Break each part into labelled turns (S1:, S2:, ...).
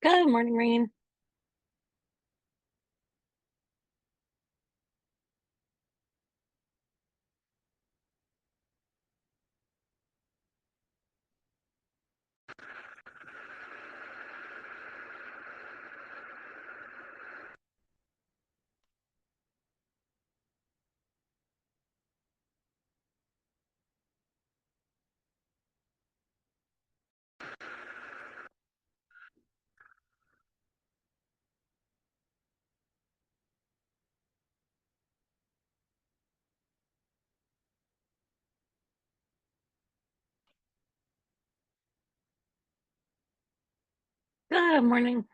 S1: Good morning, Rain. Good morning.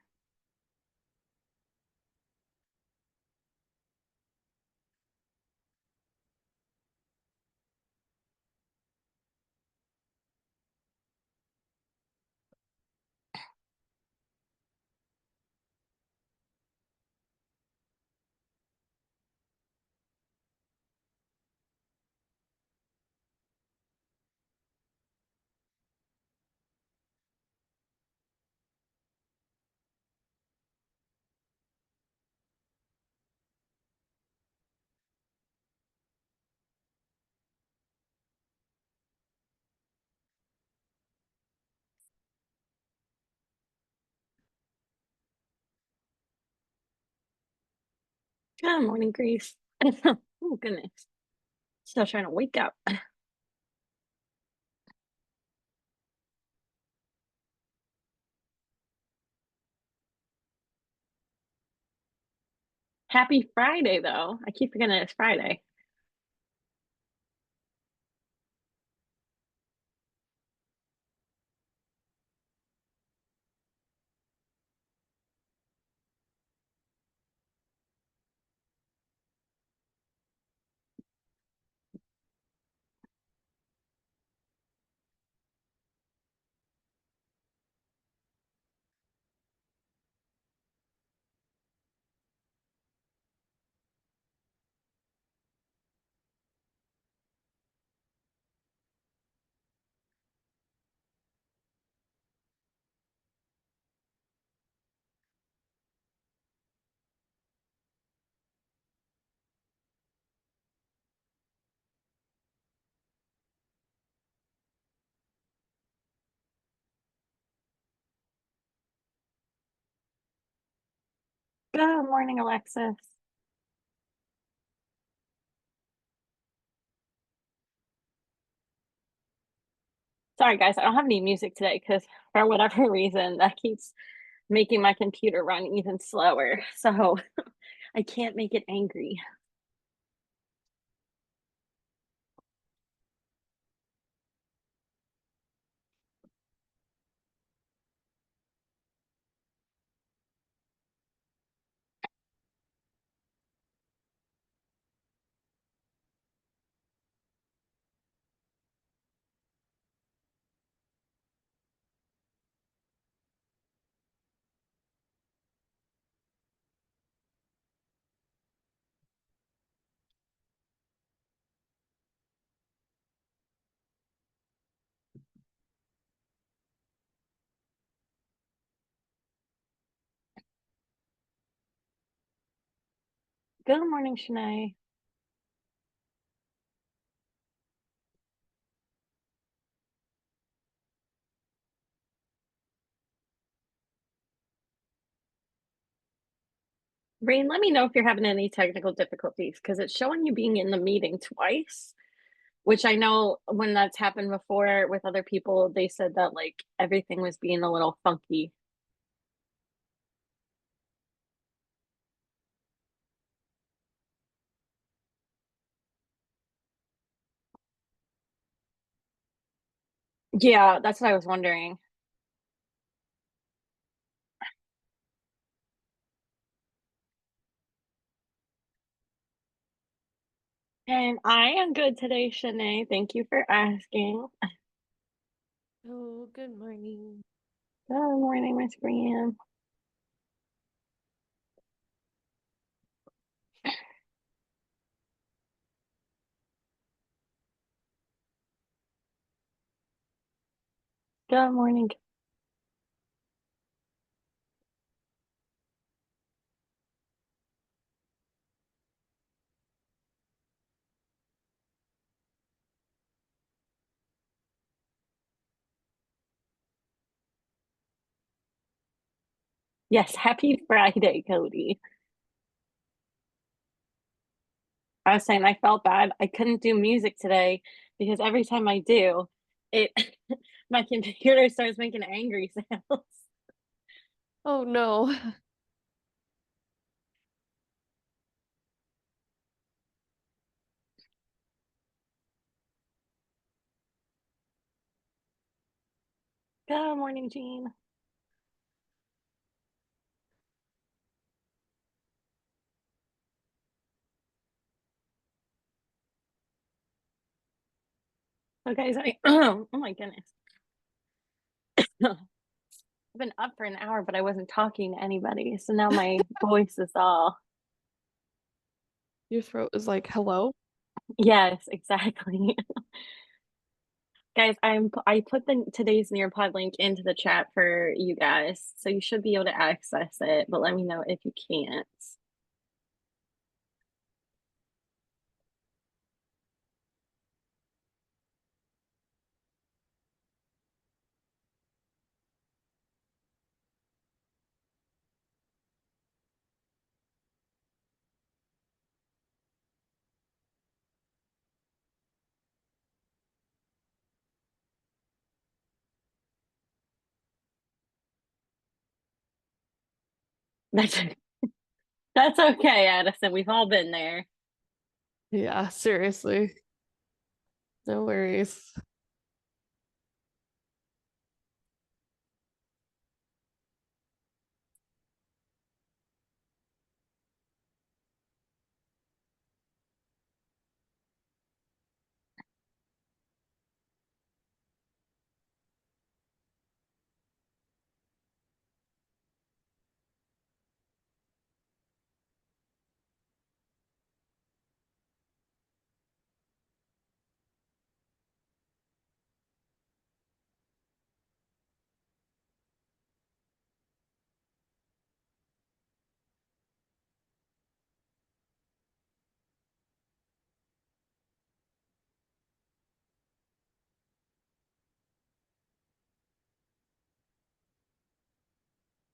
S1: Good morning, Grace. Oh, goodness. Still trying to wake up. Happy Friday, though. I keep forgetting it's Friday. Good morning, Alexis. Sorry, guys. I don't have any music today because for whatever reason, that keeps making my computer run even slower. So I can't make it angry. Good morning, Shanae. Rain, let me know if you're having any technical difficulties because it's showing you being in the meeting twice. Which I know when that's happened before with other people, they said that like everything was being a little funky. Yeah, that's what I was wondering. And I am good today, Shanae. Thank you for asking.
S2: Oh, good morning.
S1: Good morning, Miss Brian. Good morning. Yes, happy Friday, Cody. I was saying I felt bad. I couldn't do music today because every time I do, it my computer starts making angry sounds.
S2: Oh no.
S1: Good morning, Jean. So guys, oh my goodness. I've been up for an hour, but I wasn't talking to anybody. So now my voice is all
S2: Your throat is like, hello?
S1: yes, exactly. Guys, I put the today's Nearpod link into the chat for you guys, so you should be able to access it, but let me know if you can't. That's that's okay, Addison. We've all been there.
S2: Yeah, seriously. No worries.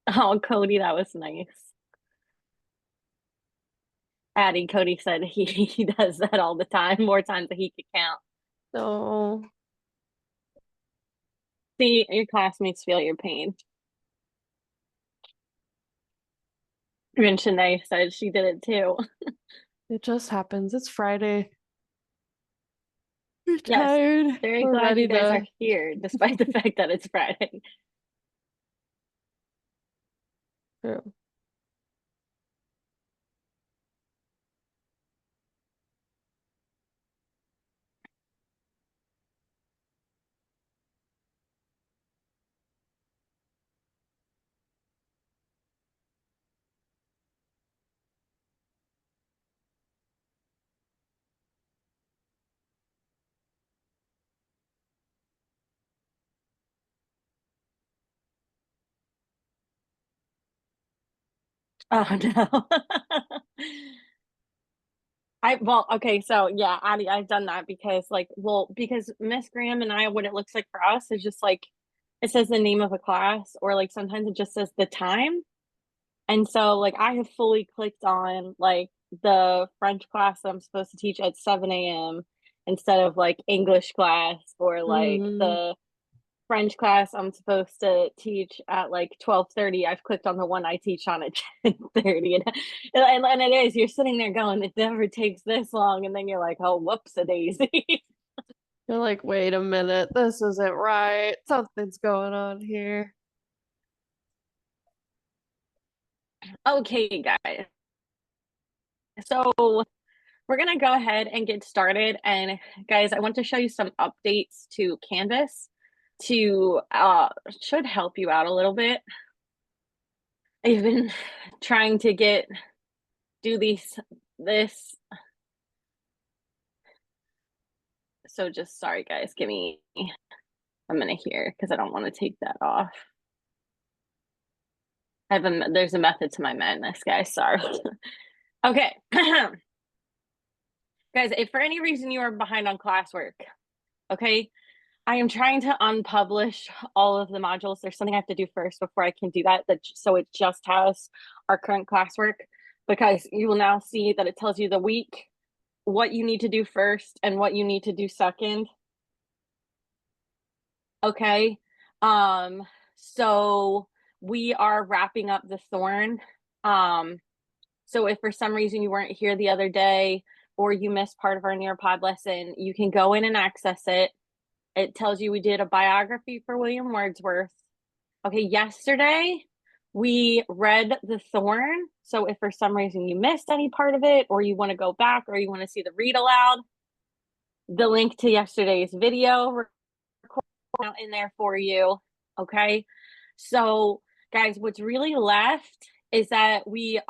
S1: Oh, Cody, that was nice. Addie, Cody said he does that all the time, more times than he could count.
S2: No.
S1: See, your classmates feel your pain. Even Shanae said she did it too.
S2: It just happens. It's Friday. We're
S1: Yes,
S2: tired.
S1: very
S2: We're
S1: glad you
S2: ready
S1: guys are
S2: to.
S1: here, despite the fact that it's Friday.
S2: True.
S1: Oh no. Well, okay, so yeah, Addie, I've done that because because Miss Graham and I, what it looks like for us is just like it says the name of a class, or like sometimes it just says the time. And so like I have fully clicked on like the French class that I'm supposed to teach at 7 a.m. instead of like English class, or like
S2: Mm.
S1: the French class I'm supposed to teach at like 12:30. I've clicked on the one I teach on at 10:30. And it is, you're sitting there going, it never takes this long. And then you're like, oh, whoops a daisy.
S2: You're like, wait a minute. This isn't right. Something's going on here.
S1: Okay, guys. So we're gonna go ahead and get started. And guys, I want to show you some updates to Canvas to should help you out a little bit. I've been trying to get do this. So just sorry guys, give me a minute here because I don't want to take that off. There's a method to my madness, guys. Sorry. Okay. Guys, if for any reason you are behind on classwork, okay, I am trying to unpublish all of the modules. There's something I have to do first before I can do that. So it just has our current classwork, because you will now see that it tells you the week, what you need to do first and what you need to do second. Okay. Um, so we are wrapping up the thorn. So if for some reason you weren't here the other day or you missed part of our Nearpod lesson, you can go in and access it. It tells you we did a biography for William Wordsworth. Okay, yesterday we read The Thorn. So if for some reason you missed any part of it, or you want to go back, or you want to see the read aloud, the link to yesterday's video recording in there for you. Okay. So guys, what's really left is that we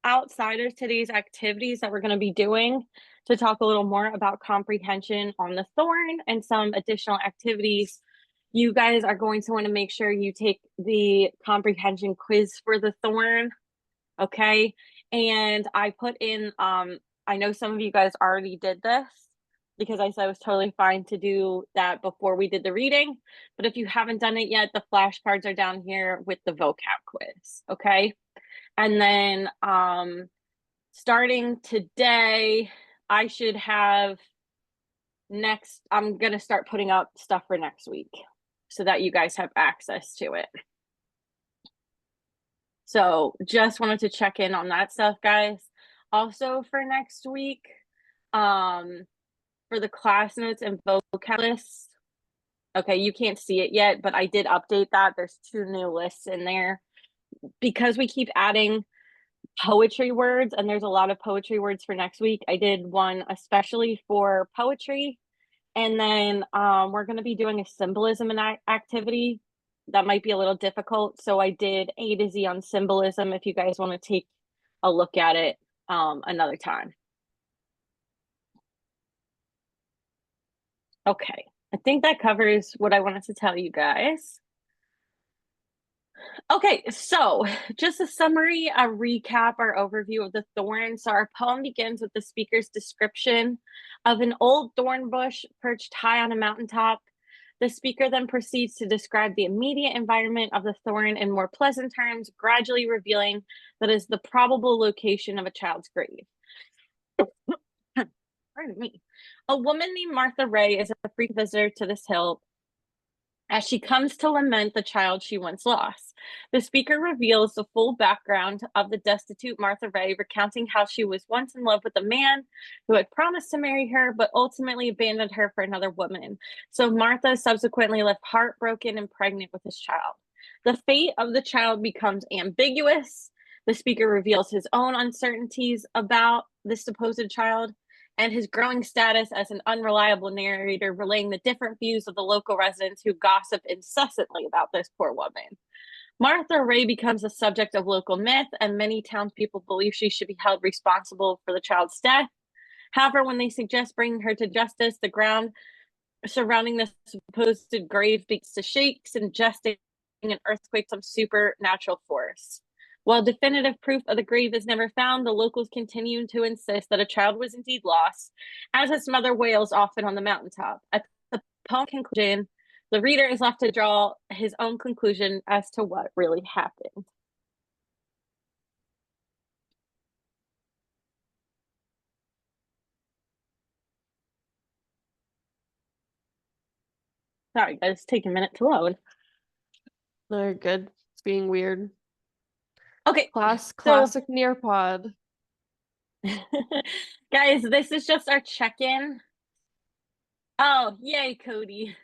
S1: outside of today's activities that we're going to be doing, to talk a little more about comprehension on the thorn and some additional activities, you guys are going to want to make sure you take the comprehension quiz for the thorn. Okay. And I put in, I know some of you guys already did this, because I said it was totally fine to do that before we did the reading. But if you haven't done it yet, the flashcards are down here with the vocab quiz. Okay. And then starting today, I should have I'm going to start putting up stuff for next week so that you guys have access to it. So just wanted to check in on that stuff, guys. Also for next week, for the class notes and vocab lists, okay, you can't see it yet, but I did update that. There's 2 new lists in there because we keep adding poetry words, and there's a lot of poetry words for next week. I did one especially for poetry, and then we're going to be doing a symbolism activity that might be a little difficult, so I did A to Z on symbolism if you guys want to take a look at it another time. Okay, I think that covers what I wanted to tell you guys. Okay, so just a summary, a recap, our overview of the thorn. So our poem begins with the speaker's description of an old thorn bush perched high on a mountaintop. The speaker then proceeds to describe the immediate environment of the thorn in more pleasant terms, gradually revealing that is the probable location of a child's grave. Pardon me. A woman named Martha Ray is a frequent visitor to this hill as she comes to lament the child she once lost. The speaker reveals the full background of the destitute Martha Ray, recounting how she was once in love with a man who had promised to marry her, but ultimately abandoned her for another woman. So Martha subsequently left heartbroken and pregnant with his child. The fate of the child becomes ambiguous. The speaker reveals his own uncertainties about this supposed child and his growing status as an unreliable narrator, relaying the different views of the local residents who gossip incessantly about this poor woman. Martha Ray becomes a subject of local myth, and many townspeople believe she should be held responsible for the child's death. However, when they suggest bringing her to justice, the ground surrounding the supposed grave begins to shake, suggesting an earthquake, some supernatural force. While definitive proof of the grave is never found, the locals continue to insist that a child was indeed lost, as its mother wails often on the mountaintop. At the poem conclusion, the reader is left to draw his own conclusion as to what really happened. Sorry, guys, it's taking a minute to load.
S2: They're good. It's being weird.
S1: Okay,
S2: Classic Nearpod.
S1: guys, this is just our check-in. Oh, yay, Cody.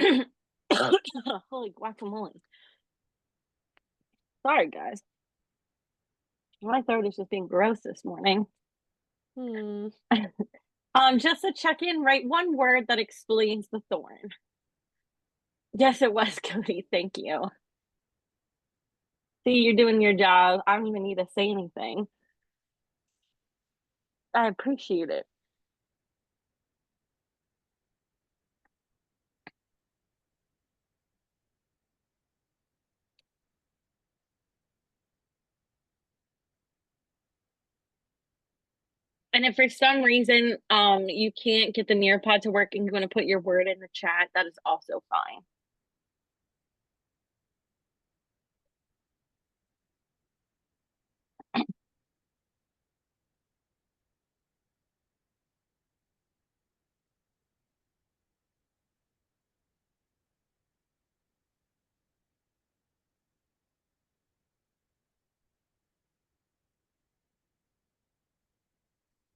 S1: Holy guacamole. Sorry, guys. My throat is just being gross this morning. Just to check in, write one word that explains the thorn. Yes, it was Cody. Thank you. See, you're doing your job. I don't even need to say anything. I appreciate it. And if for some reason you can't get the Nearpod to work and you want to put your word in the chat, that is also fine.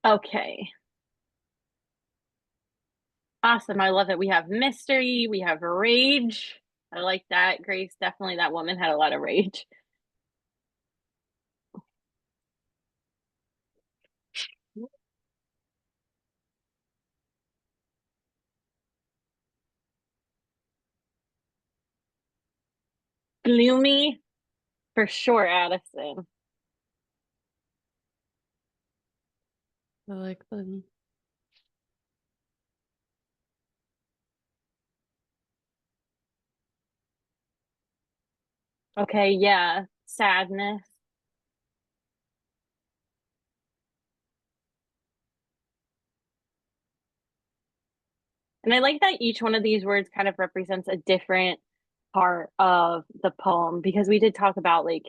S1: Okay. Awesome. I love it. We have mystery, we have rage. I like that. Grace, definitely that woman had a lot of rage. Gloomy, for sure, Addison.
S2: I like them.
S1: Okay, yeah. Sadness. And I like that each one of these words kind of represents a different part of the poem because we did talk about like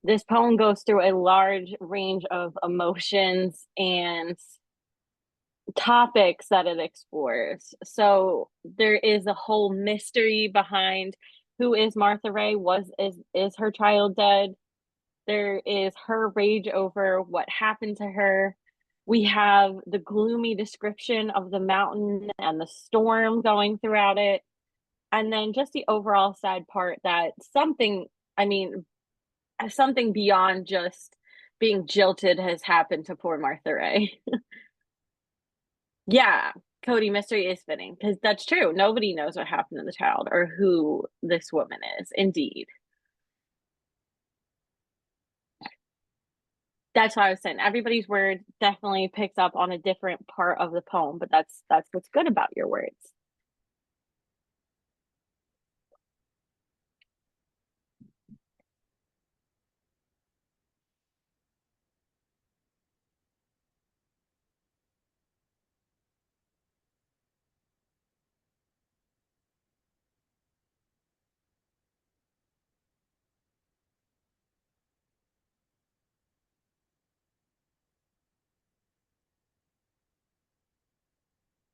S1: this poem goes through a large range of emotions and topics that it explores. So there is a whole mystery behind who is Martha Ray? Is her child dead? There is her rage over what happened to her. We have the gloomy description of the mountain and the storm going throughout it. And then just the overall sad part that I mean, something beyond just being jilted has happened to poor Martha Ray. Yeah, Cody mystery is fitting because that's true. Nobody knows what happened to the child or who this woman is. Indeed. That's what I was saying. Everybody's word definitely picks up on a different part of the poem, but that's what's good about your words.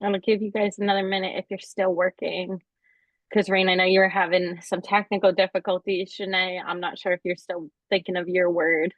S1: I'm gonna give you guys another minute if you're still working. Because Rain, I know you're having some technical difficulties. Shanae, I'm not sure if you're still thinking of your word.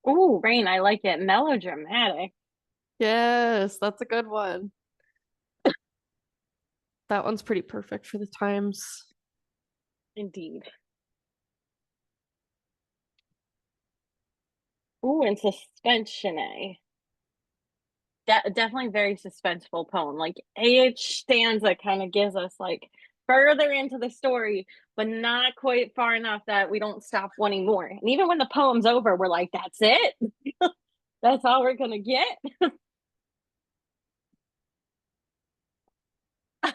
S1: Ooh, Rain, I like it. Melodramatic.
S2: Yes, that's a good one. That one's pretty perfect for the times.
S1: Indeed. Ooh, and suspense, Shanae. Definitely very suspenseful poem. Like each stanza kind of gives us like further into the story, but not quite far enough that we don't stop wanting more. And even when the poem's over, we're like, that's it. That's all we're gonna get.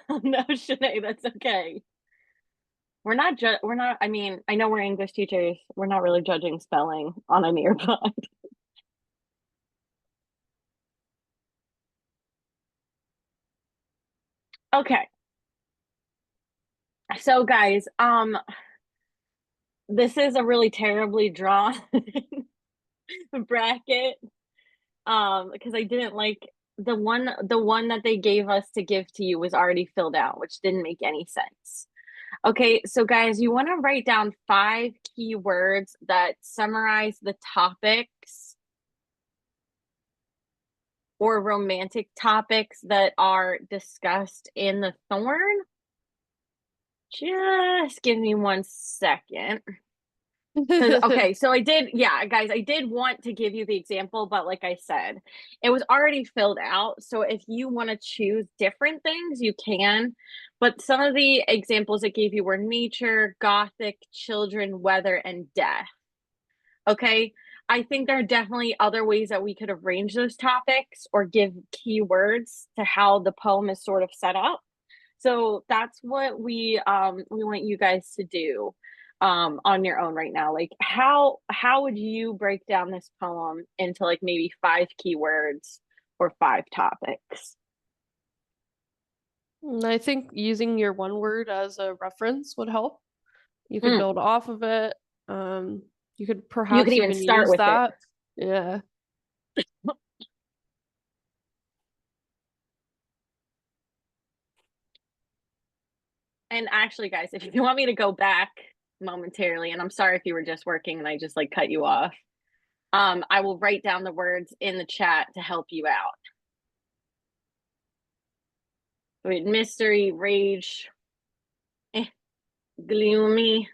S1: No, Shanae, that's okay. We're not, I mean, I know we're English teachers. We're not really judging spelling on a nearby. Okay. So guys, this is a really terribly drawn bracket. Because I didn't like the one that they gave us to give to you was already filled out, which didn't make any sense. Okay, so guys, you want to write down 5 keywords that summarize the topics or romantic topics that are discussed in the Thorn. Just give me 1 second. Because, okay, so I did, yeah, guys, I did want to give you the example, but like I said, it was already filled out. So if you want to choose different things, you can. But some of the examples it gave you were nature, gothic, children, weather, and death. Okay. I think there are definitely other ways that we could arrange those topics or give keywords to how the poem is sort of set up. So that's what we want you guys to do on your own right now. Like how would you break down this poem into like maybe 5 keywords or 5 topics?
S2: And I think using your one word as a reference would help. You could
S1: Mm,
S2: build off of it. Um, you could
S1: you could
S2: perhaps
S1: even
S2: even
S1: start
S2: use
S1: with it.
S2: that. Yeah.
S1: And actually, guys, if you want me to go back momentarily, and I'm sorry if you were just working and I just like cut you off, I will write down the words in the chat to help you out. Wait, mystery, rage, gloomy,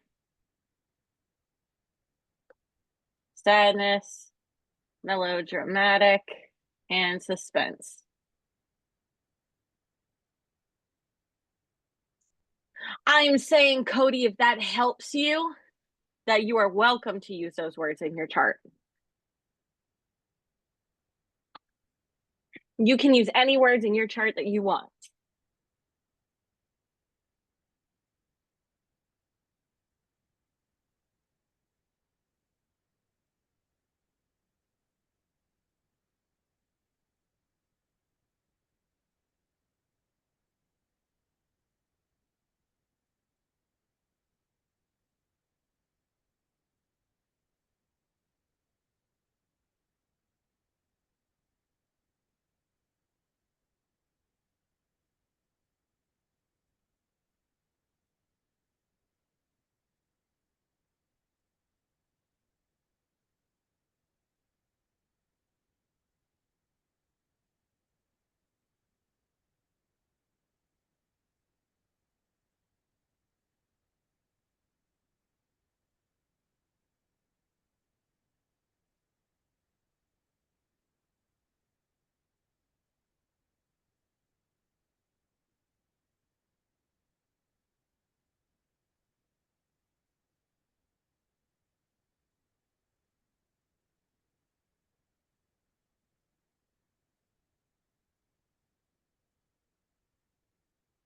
S1: sadness, melodramatic, and suspense. I'm saying, Cody, if that helps you, that you are welcome to use those words in your chart. You can use any words in your chart that you want.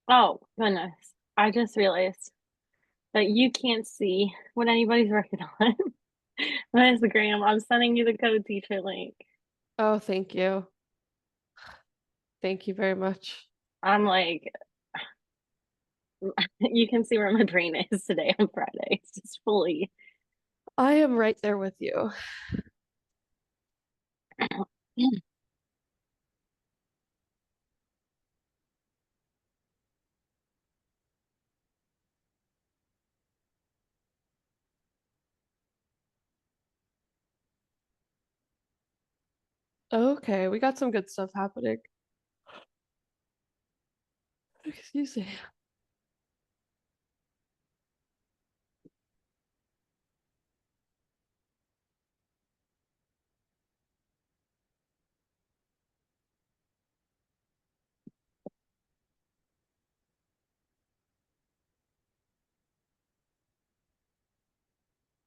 S1: Oh, goodness. I just realized that you can't see what anybody's working on on Instagram. I'm sending you the code teacher link.
S2: Oh, thank you. Thank you very much.
S1: I'm like, you can see where my brain is today on Friday. It's just fully.
S2: I am right there with you. Okay, we got some good stuff happening. Excuse me.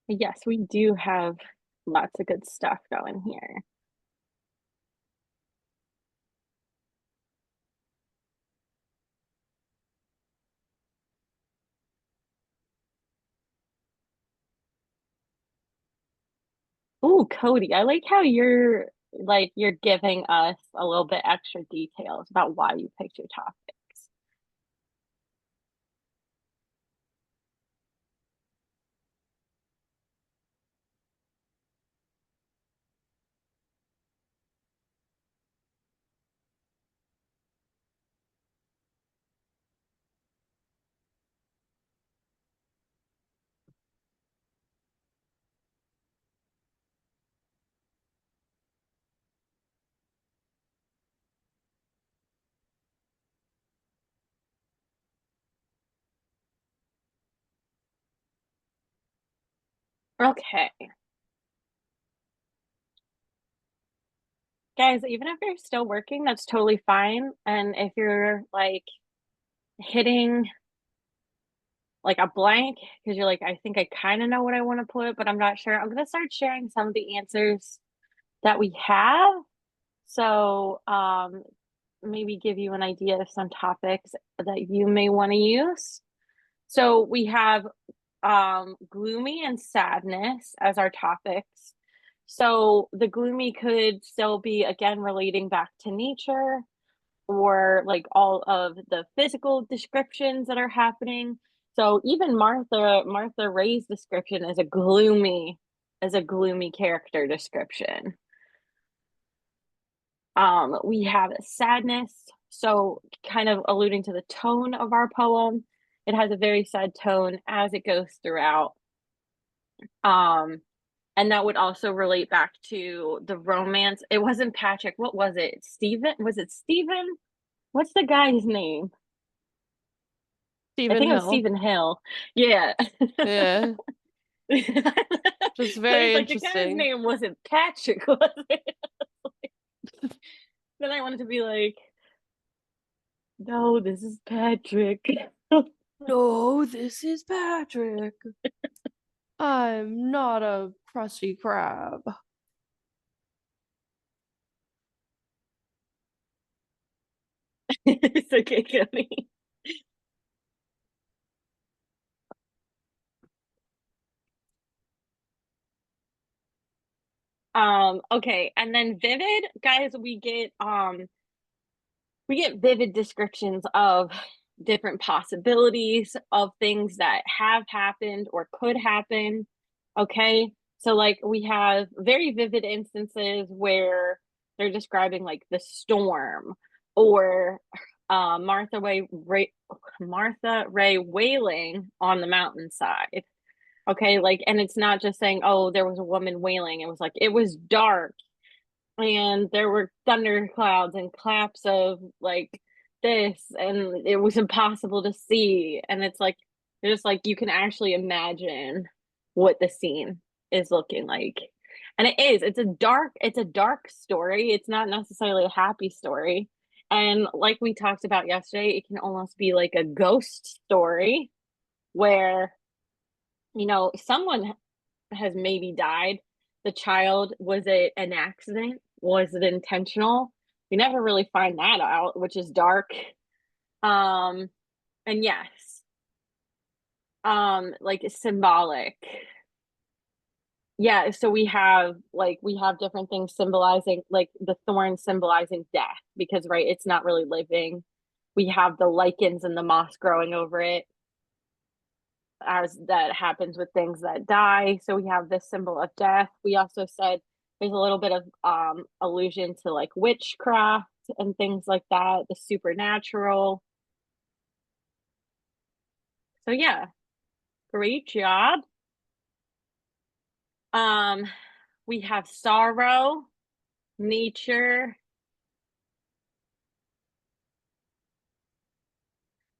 S1: Yes, we do have lots of good stuff going here. Oh, Cody, I like how you're giving us a little bit extra details about why you picked your topics. Okay. Guys, even if you're still working, that's totally fine. And if you're like hitting like a blank because you're like, I think I kind of know what I want to put, but I'm not sure. I'm gonna start sharing some of the answers that we have. So, maybe give you an idea of some topics that you may want to use. So we have gloomy and sadness as our topics. So the gloomy could still be again relating back to nature or like all of the physical descriptions that are happening. So even Martha Ray's description is a gloomy character description. We have sadness, so kind of alluding to the tone of our poem. It has a very sad tone as it goes throughout. Um, and that would also relate back to the romance. It wasn't Patrick. What was it? Stephen? Was it Stephen? What's the guy's name? I
S2: Stephen
S1: think it was
S2: Hill.
S1: Stephen Hill. Yeah.
S2: Yeah. Just
S1: So he's
S2: very
S1: like, the guy's
S2: interesting.
S1: name wasn't Patrick, was it? Then I wanted to be like, no, this is Patrick.
S2: No, this is Patrick. I'm not a crusty crab.
S1: It's okay, Cody. Okay, and then vivid, guys, we get vivid descriptions of different possibilities of things that have happened or could happen. Okay. So, like, we have very vivid instances where they're describing like the storm or Martha Ray wailing on the mountainside. Okay. Like, and it's not just saying, oh, there was a woman wailing. It was like, it was dark and there were thunderclouds and claps of like this and it was impossible to see and it's like just like you can actually imagine what the scene is looking like and it's a dark story. It's not necessarily a happy story, and like we talked about yesterday, it can almost be like a ghost story where someone has maybe died. The child, was it an accident? Was it intentional? We never really find that out, which is dark. Um, and yes, like it's symbolic. Yeah, so we have different things symbolizing like the thorn symbolizing death because right, it's not really living. We have the lichens and the moss growing over it as that happens with things that die. So we have this symbol of death. We also said there's a little bit of allusion to like witchcraft and things like that, the supernatural. So yeah, great job. Um, we have sorrow, nature,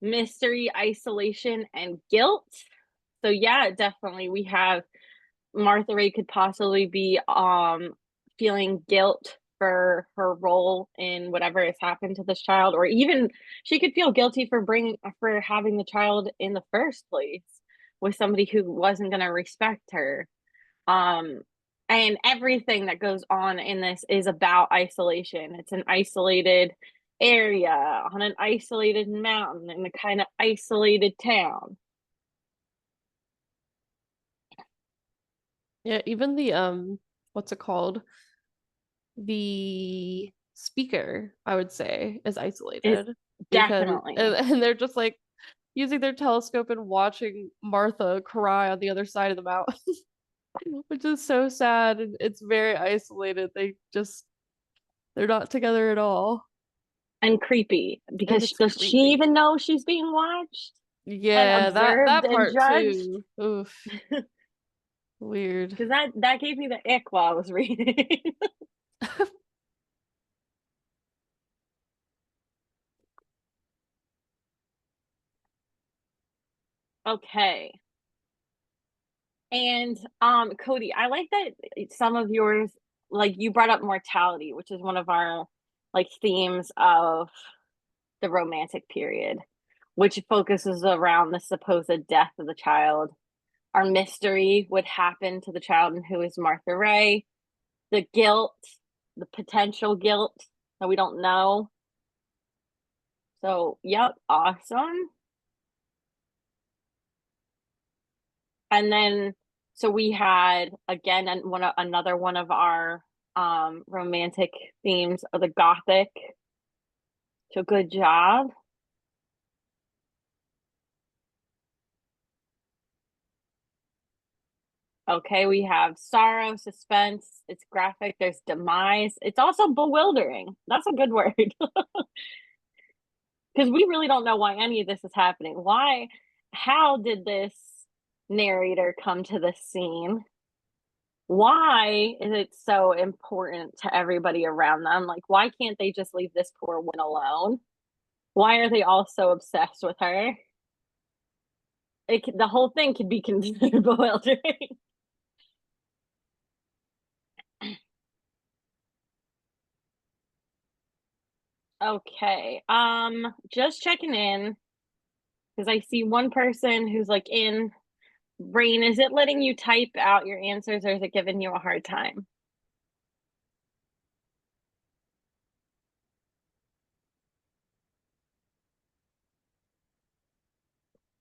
S1: mystery, isolation, and guilt. So yeah, definitely we have Martha Ray could possibly be feeling guilt for her role in whatever has happened to this child, or even she could feel guilty for having the child in the first place with somebody who wasn't going to respect her. Um and everything that goes on in this is about isolation. It's an isolated area on an isolated mountain in a kind of isolated town.
S2: Yeah, even the what's it called? The speaker, I would say, is
S1: It's
S2: isolated because
S1: definitely.
S2: and they're just like using their telescope and watching Martha cry on the other side of the mountain, which is so sad and it's very isolated. They're not together at all.
S1: And creepy
S2: And
S1: because
S2: it's
S1: does she
S2: creepy.
S1: even know she's being watched and
S2: Yeah, that
S1: observed
S2: that
S1: and
S2: part
S1: judged?
S2: too. Oof, weird.
S1: Because that gave me the ick while I was reading. Okay, And Cody, I like that some of yours, like you brought up mortality, which is one of our like themes of the romantic period, which focuses around the supposed death of the child. Our mystery would happen to the child, and who is Martha Ray, the guilt, the potential guilt that we don't know. So, yep, awesome. And then so we had again and another one of our romantic themes of the gothic. So good job. Okay, we have sorrow, suspense, it's graphic, there's demise. It's also bewildering. That's a good word. Because we really don't know why any of this is happening. Why, how did this narrator come to this scene? Why is it so important to everybody around them? Like, why can't they just leave this poor woman alone? Why are they all so obsessed with her? The whole thing could be considered bewildering. Okay, just checking in because I see one person who's like in brain. Is it letting you type out your answers or is it giving you a hard time?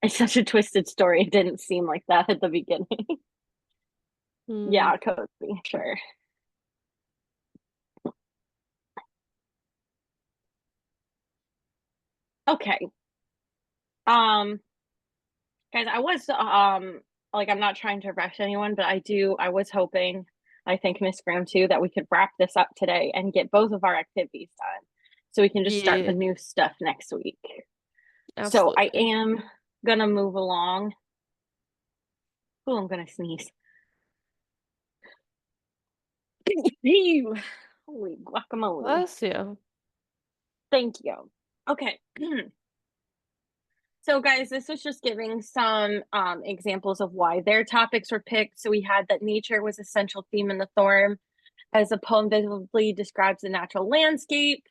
S1: It's such a twisted story. It didn't seem like that at the beginning.
S2: Hmm.
S1: Yeah, Cody, sure. Okay. Um, guys, I was like I'm not trying to rush anyone, but I was hoping, I think Miss Graham too, that we could wrap this up today and get both of our activities done. So we can just start the
S2: Yeah,
S1: new stuff next week. So I
S2: absolutely.
S1: am gonna move along. Oh, I'm gonna sneeze. Holy guacamole.
S2: Bless you.
S1: Thank you. Okay. So, guys, this was just giving some examples of why their topics were picked. So, we had that nature was a central theme in the Thorn, as the poem visibly describes the natural landscape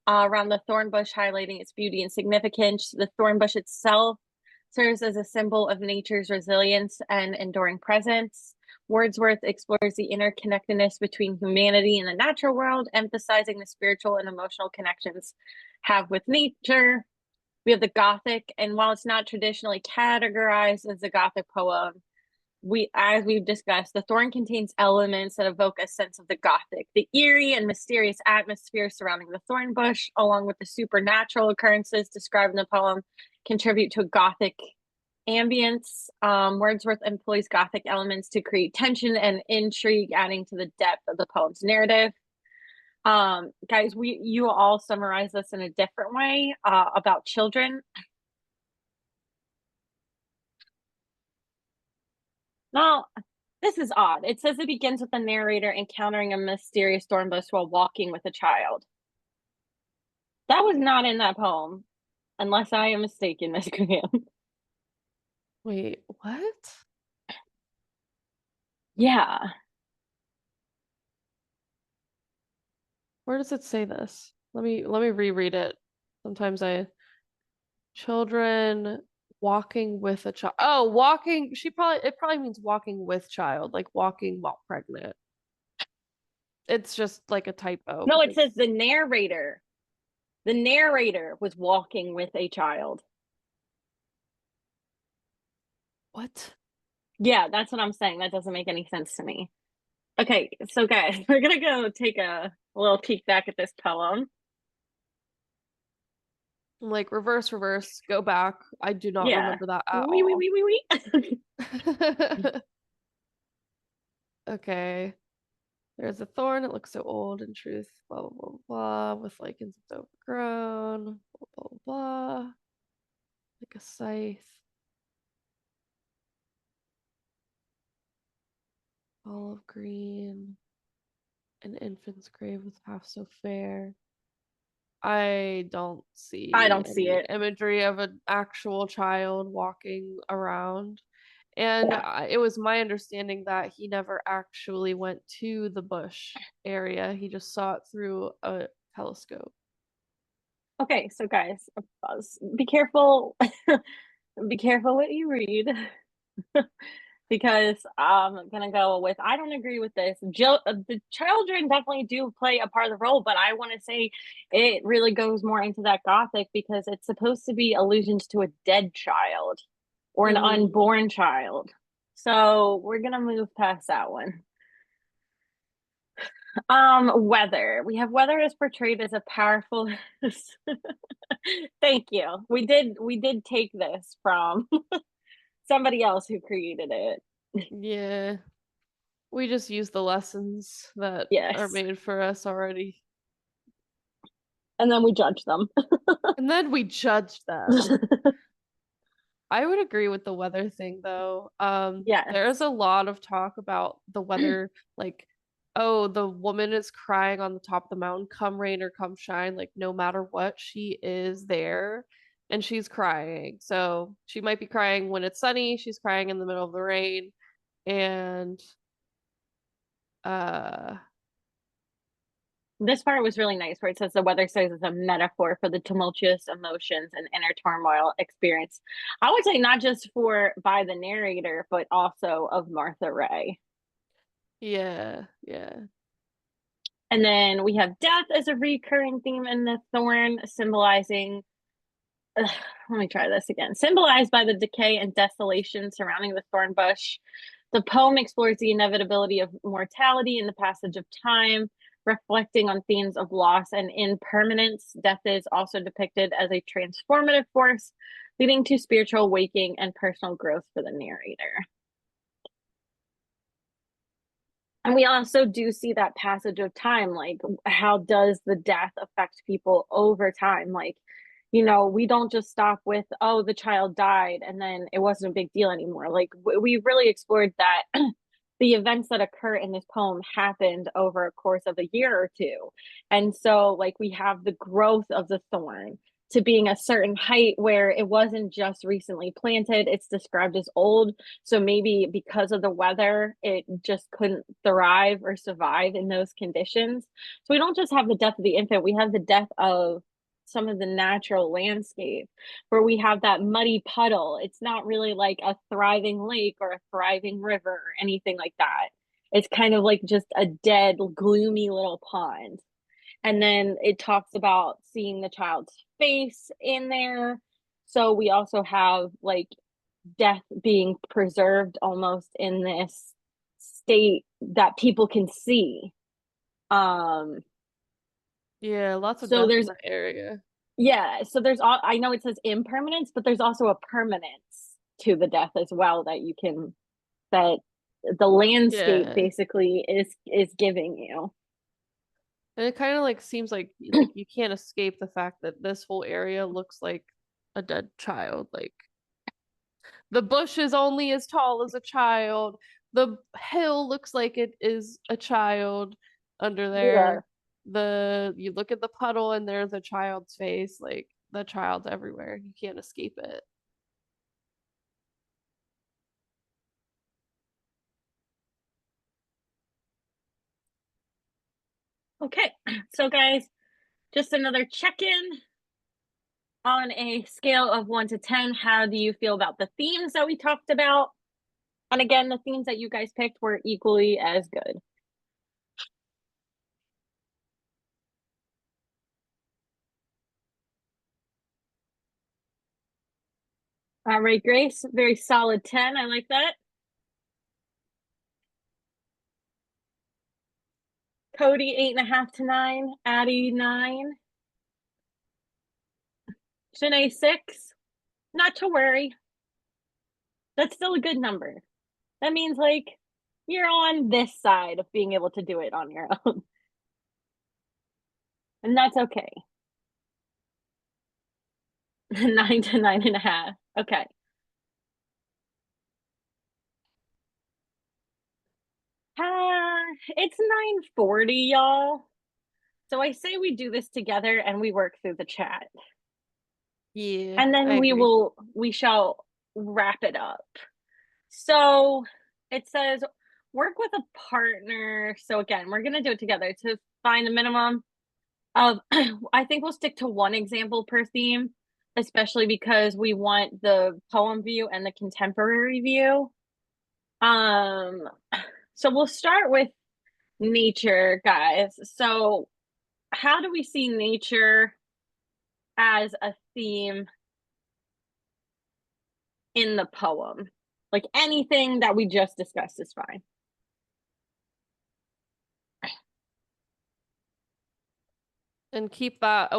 S1: around the thorn bush, highlighting its beauty and significance. The thorn bush itself serves as a symbol of nature's resilience and enduring presence. Wordsworth explores the interconnectedness between humanity and the natural world, emphasizing the spiritual and emotional connections have with nature. We have the Gothic, and while it's not traditionally categorized as a Gothic poem, as we've discussed, the Thorn contains elements that evoke a sense of the Gothic. The eerie and mysterious atmosphere surrounding the thorn bush, along with the supernatural occurrences described in the poem, contribute to a Gothic ambience. Wordsworth employs Gothic elements to create tension and intrigue, adding to the depth of the poem's narrative. Guys, you all summarize this in a different way about children. Now, this is odd. It says it begins with the narrator encountering a mysterious thorn bush while walking with a child. That was not in that poem, unless I am mistaken, Miss Graham.
S2: Wait, what?
S1: Yeah.
S2: Where does it say this? Let me reread it. Sometimes I children walking with a child. Oh, walking. It probably means walking with child, like walking while pregnant. It's just like a typo
S1: No, it says
S2: because
S1: the narrator. The narrator was walking with a child.
S2: what?
S1: Yeah, that's what I'm saying. That doesn't make any sense to me. Okay, so guys, we're gonna go take a little peek back at this poem.
S2: I'm like reverse, go back. I do not
S1: Yeah.
S2: remember that at
S1: Wee wee
S2: all.
S1: wee wee wee.
S2: Okay. There's a thorn, it looks so old in truth, blah blah blah blah, with lichens it's overgrown, blah blah blah, like a scythe, olive green, an infant's grave was half so fair. I don't
S1: I
S2: see
S1: don't see
S2: any
S1: it.
S2: imagery of an actual child walking around. And
S1: Yeah.
S2: it was my understanding that he never actually went to the bush area. He just saw it through a telescope.
S1: Okay, so guys, be careful. Be careful what you read. Because I'm gonna go with I don't agree with this. The children definitely do play a part of the role, but I want to say it really goes more into that gothic because it's supposed to be allusions to a dead child or an
S2: Mm,
S1: unborn child. So we're gonna move past that one. Weather. We have weather is portrayed as a powerful Thank you. We did take this from somebody else who created it.
S2: yeah. We just use the lessons that are
S1: Yes.
S2: made for us already.
S1: And then we judge them.
S2: And then we judge them. I would agree with the weather thing though. There's
S1: Yes.
S2: a lot of talk about the weather, like, oh, the woman is crying on the top of the mountain, come rain or come shine, like no matter what, she is there and she's crying. So she might be crying when it's sunny, she's crying in the middle of the rain, and uh
S1: This part was really nice where it says the weather says is a metaphor for the tumultuous emotions and inner turmoil experience. I would say not just for by the narrator, but also of Martha Ray.
S2: yeah, yeah.
S1: And then we have death as a recurring theme in the thorn, symbolizing ugh, let me try this again. Symbolized by the decay and desolation surrounding the thorn bush, the poem explores the inevitability of mortality and the passage of time, reflecting on themes of loss and impermanence. Death is also depicted as a transformative force, leading to spiritual waking and personal growth for the narrator. And we also do see that passage of time, like how does the death affect people over time? Like, we don't just stop with, oh, the child died and then it wasn't a big deal anymore. Like, we really explored that the events that occur in this poem happened over a course of a year or two. And so, like, we have the growth of the thorn to being a certain height where it wasn't just recently planted, it's described as old. So maybe because of the weather, it just couldn't thrive or survive in those conditions. So we don't just have the death of the infant, we have the death of some of the natural landscape where we have that muddy puddle. It's not really like a thriving lake or a thriving river or anything like that. It's kind of like just a dead, gloomy little pond. And then it talks about seeing the child's face in there. So we also have like death being preserved almost in this state that people can see. Um,
S2: Yeah, lots of
S1: so
S2: death in
S1: there's
S2: that area.
S1: yeah, so there's all I know it says impermanence, but there's also a permanence to the death as well that the landscape
S2: Yeah.
S1: basically is giving you.
S2: And it kind of like seems like you can't escape the fact that this whole area looks like a dead child. Like the bush is only as tall as a child. The hill looks like it is a child under
S1: Yeah.
S2: there. The you look at the puddle and there's a child's face. Like the child's everywhere. You can't escape it.
S1: Okay. So guys, just another check-in on a scale of 1 to 10. How do you feel about the themes that we talked about? And again, the themes that you guys picked were equally as good. All right, Grace, very solid 10. I like that. Cody, 8.5 to 9. Addie, 9. Shanae, 6. Not to worry. That's still a good number. That means like you're on this side of being able to do it on your own. And that's okay. 9 to 9.5. Okay. It's 9:40, y'all. So I say we do this together and we work through the chat.
S2: Yeah,
S1: And
S2: I
S1: then
S2: agree.
S1: we shall wrap it up. So it says work with a partner. So again, we're gonna do it together to find the minimum of I think we'll stick to one example per theme, especially because we want the poem view and the contemporary view. Um so we'll start with nature, guys. So how do we see nature as a theme in the poem? Like anything that we just discussed is fine.
S2: And keep that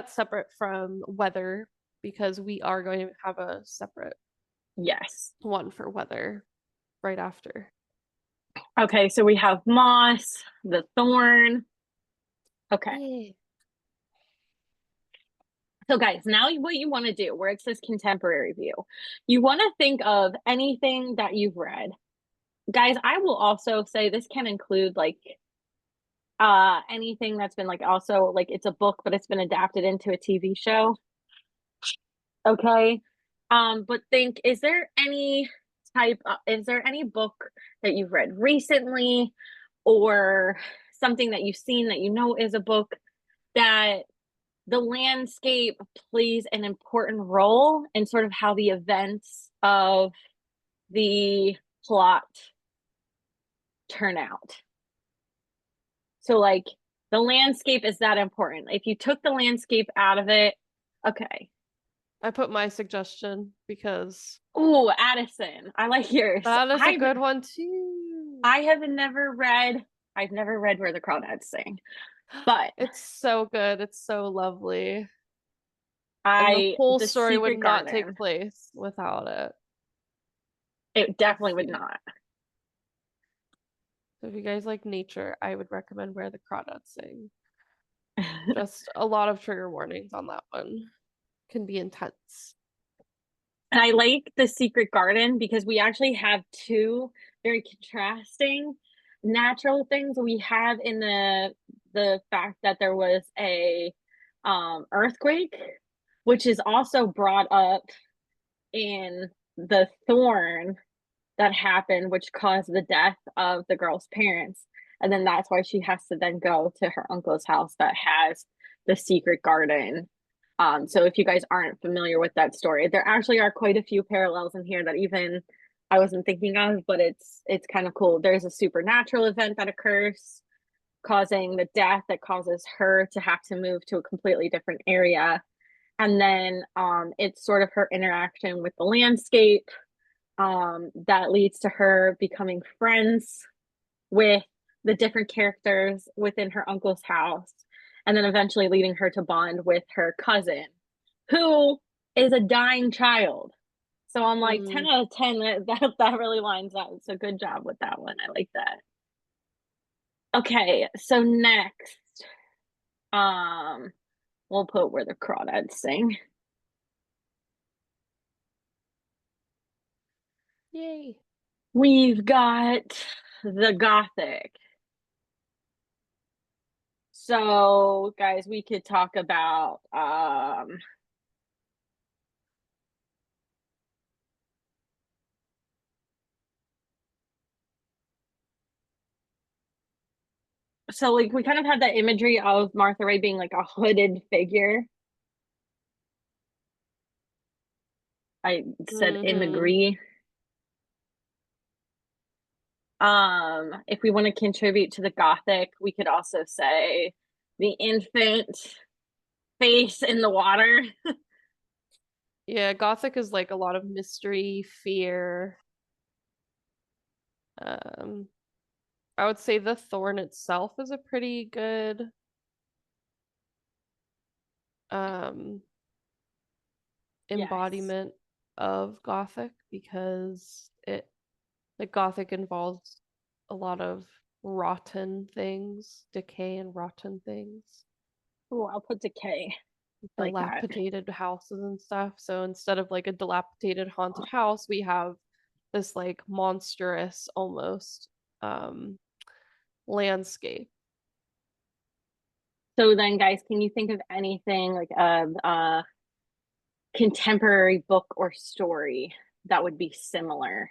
S2: separate from weather because we are going to have a separate
S1: Yes.
S2: one for weather right after.
S1: Okay, so we have moss, the thorn. Okay.
S2: Yeah.
S1: So guys, now what you want to do, where it says contemporary view, you want to think of anything that you've read. Guys, I will also say this can include like anything that's been like also like it's a book but it's been adapted into a TV show. Okay. But think, is there any book that you've read recently or something that you've seen that you know is a book that the landscape plays an important role in sort of how the events of the plot turn out. So, like, the landscape is that important. If you took the landscape out of it, okay.
S2: I put my suggestion because
S1: Ooh, Addison, I like yours.
S2: that is a good one too.
S1: I have never read. I've never read Where the Crawdads Sing, but
S2: It's so good. It's so lovely. And the
S1: I
S2: whole
S1: the
S2: story would
S1: Secret
S2: not take
S1: Garden.
S2: place without it.
S1: It
S2: Let's
S1: definitely would
S2: see.
S1: not.
S2: So if you guys like nature, I would recommend Where the Crawdads Sing. Just a lot of trigger warnings on that one. Can be intense.
S1: And I like the Secret Garden because we actually have two very contrasting natural things. We have in the fact that there was a earthquake, which is also brought up in the thorn that happened, which caused the death of the girl's parents. And then that's why she has to then go to her uncle's house that has the secret garden. So if you guys aren't familiar with that story, there actually are quite a few parallels in here that even I wasn't thinking of, but it's kind of cool. There's a supernatural event that occurs causing the death that causes her to have to move to a completely different area. And then it's sort of her interaction with the landscape that leads to her becoming friends with the different characters within her uncle's house, and then eventually leading her to bond with her cousin, who is a dying child. So I'm like 10
S2: Mm,
S1: out of 10 that really lines up. So good job with that one. I like that. Okay, so next, um, we'll put Where the Crawdads Sing.
S2: yay.
S1: We've got the Gothic. So, guys, we could talk about so like we kind of had that imagery of Martha Ray being like a hooded figure. I said
S2: Mm-hmm.
S1: imagery. If we want to contribute to the Gothic, we could also say the infant face in the water.
S2: Yeah, Gothic is like a lot of mystery, fear. Um, I would say the thorn itself is a pretty good um
S1: Yes.
S2: embodiment of Gothic because it like Gothic involves a lot of rotten things, decay and rotten things,
S1: Oh, I'll put decay. I like that.
S2: dilapidated houses and stuff. So instead of like a dilapidated haunted house, we have this like monstrous almost um landscape.
S1: So then, guys, can you think of anything like a contemporary book or story that would be similar.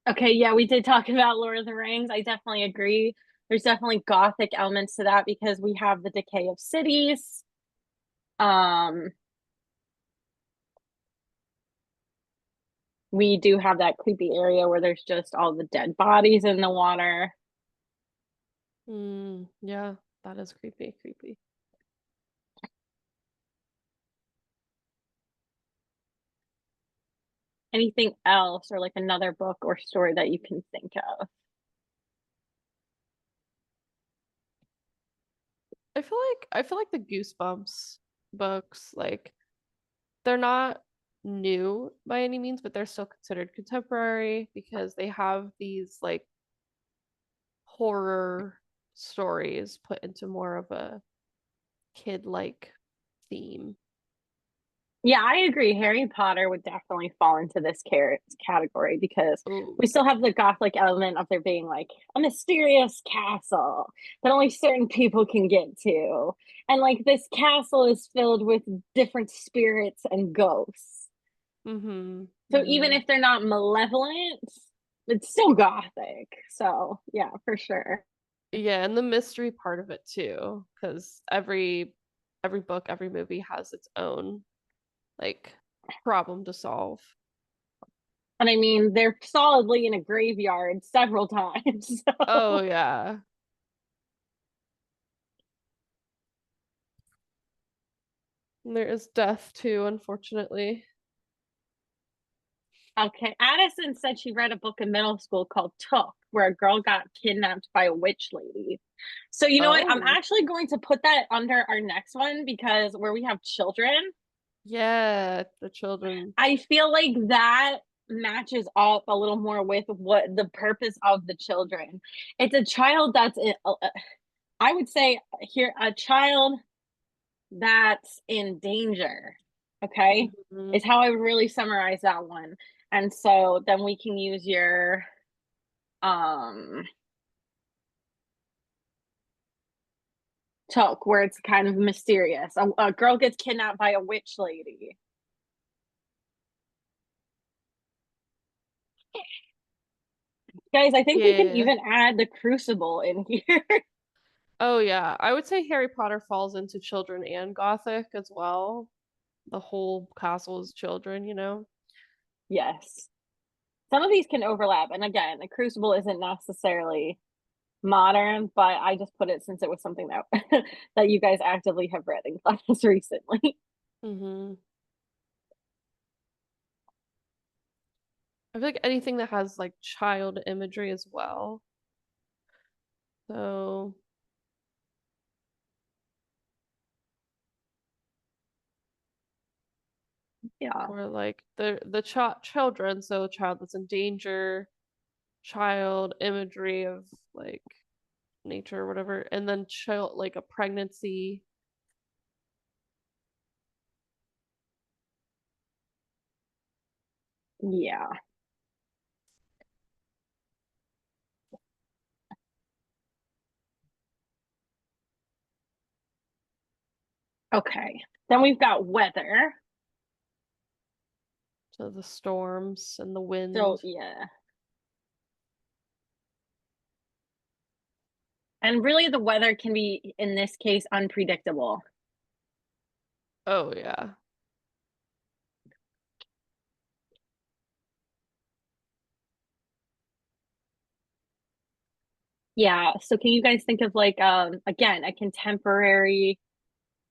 S1: Okay, yeah, we did talk about Lord of the Rings. I definitely agree. There's definitely gothic elements to that because we have the decay of cities. Um, we do have that creepy area where there's just all the dead bodies in the water.
S2: Yeah, that is creepy, creepy.
S1: Anything else or like another book or story that you can think of?
S2: I feel like the Goosebumps books, like they're not new by any means, but they're still considered contemporary because they have these like horror stories put into more of a kid-like theme.
S1: Yeah, I agree. Harry Potter would definitely fall into this category because
S2: Oh,
S1: we still have the gothic element of there being like a mysterious castle that only certain people can get to. And like this castle is filled with different spirits and ghosts.
S2: mm-hmm.
S1: So even
S2: Mm-hmm.
S1: if they're not malevolent, it's still gothic. So yeah, for sure.
S2: Yeah, and the mystery part of it too, because every book, every movie has its own like problem to solve.
S1: And I mean, they're solidly in a graveyard several times.
S2: Oh
S1: So
S2: yeah. And there is death too, unfortunately.
S1: okay. Addison said she read a book in middle school called Took, where a girl got kidnapped by a witch lady. So, you know what? I'm
S2: Oh,
S1: actually going to put that under our next one because where we have children,
S2: yeah, the children.
S1: I feel like that matches up a little more with what the purpose of the children. It's a child that's, I would say, here, a child that's in danger. Okay.
S2: Mhm.
S1: Is how I would really summarize that one. And so then we can use your um toke where it's kind of mysterious. A girl gets kidnapped by a witch lady. Guys, I think we can
S2: Yeah.
S1: even add the crucible in here.
S2: Oh yeah. I would say Harry Potter falls into children and gothic as well. The whole castle is children, you know?
S1: Yes. Some of these can overlap. And again, the crucible isn't necessarily modern, but I just put it since it was something that that you guys actively have read in class recently.
S2: Mm-hmm. I feel like anything that has like child imagery as well. So,
S1: Yeah.
S2: or like the children, so a child that's in danger, child imagery of like nature or whatever, and then child like a pregnancy.
S1: Yeah. Okay. Then we've got weather.
S2: So the storms and the
S1: So,
S2: wind.
S1: yeah. And really, the weather can be, in this case, unpredictable.
S2: Oh yeah.
S1: Yeah. So, can you guys think of like, again, a contemporary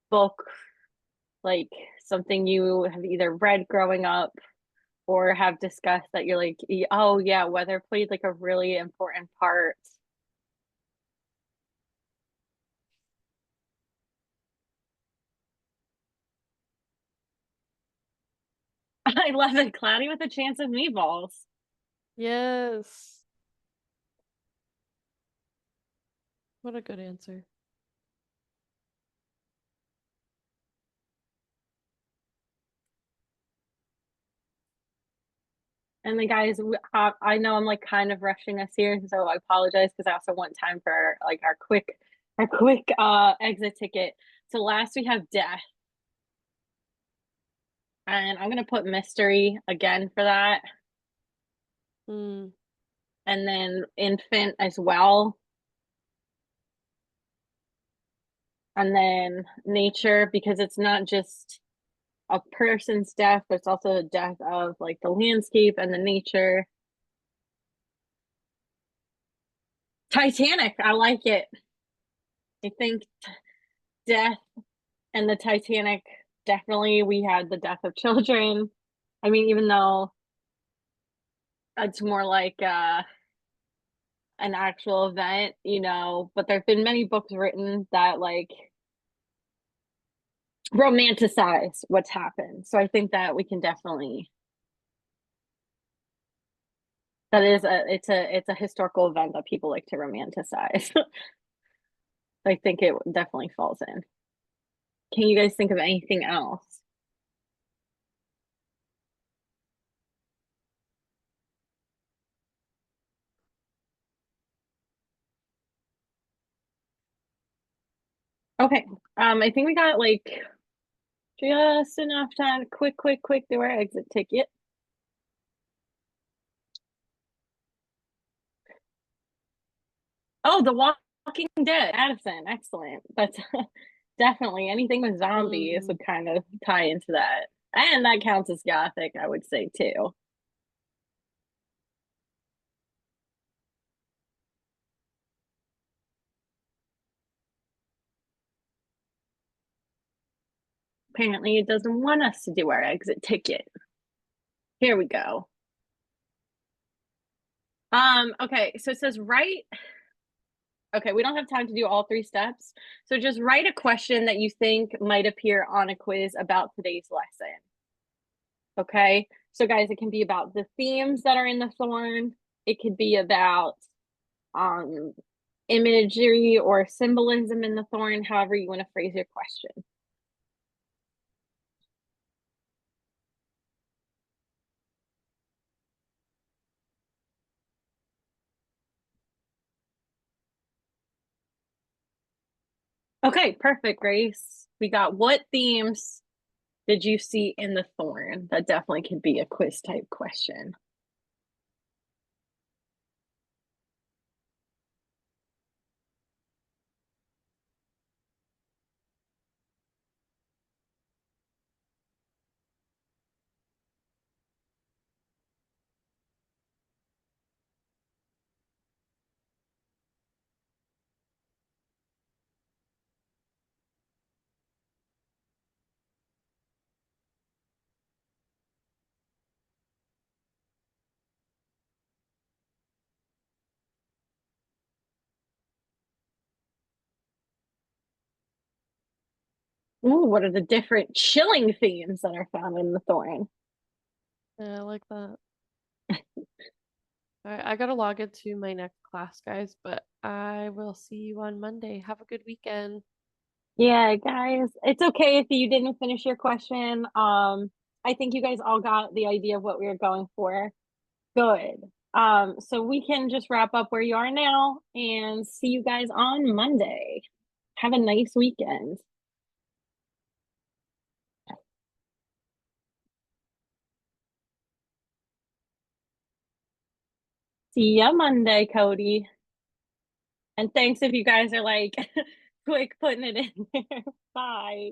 S1: book, like something you have either read growing up or have discussed that you're like, oh, yeah, weather played like a really important part. I love it. Cloudy with a Chance of Meatballs.
S2: Yes. What a good answer.
S1: And the guys, I know I'm like kind of rushing us here, so I apologize because I also want time for like our quick exit ticket. So last we have death, and I'm gonna put mystery again for that,
S2: Hmm.
S1: and then infant as well, and then nature because it's not just a person's death, but it's also the death of like the landscape and the nature. Titanic, I like it. I think death and the Titanic, definitely we had the death of children. I mean, even though it's more like an actual event, but there have been many books written that like romanticize what's happened. So I think that we can definitely that is a historical event that people like to romanticize. I think it definitely falls in. Can you guys think of anything else? Okay. I think we got like just enough time. Quick, quick, quick do our exit ticket. Oh, The Walking Dead, Addison. Excellent. That's definitely anything with zombies
S2: Hmm.
S1: would kind of tie into that. And that counts as gothic, I would say too. Apparently, it doesn't want us to do our exit ticket. Here we go. Okay, so it says write. Okay, we don't have time to do all three steps. So just write a question that you think might appear on a quiz about today's lesson. Okay. So guys, it can be about the themes that are in the thorn. It could be about um imagery or symbolism in the thorn, however you want to phrase your question. Okay, perfect, Grace. We got what themes did you see in the thorn? That definitely could be a quiz type question. Ooh, what are the different chilling themes that are found in the thorn?
S2: Yeah, I like that. All right, I gotta log into my next class, guys, but I will see you on Monday. Have a good weekend.
S1: Yeah, guys, it's okay if you didn't finish your question. I think you guys all got the idea of what we were going for. Good. So we can just wrap up where you are now and see you guys on Monday. Have a nice weekend. See ya Monday, Cody. And thanks if you guys are like quick putting it in there. Bye.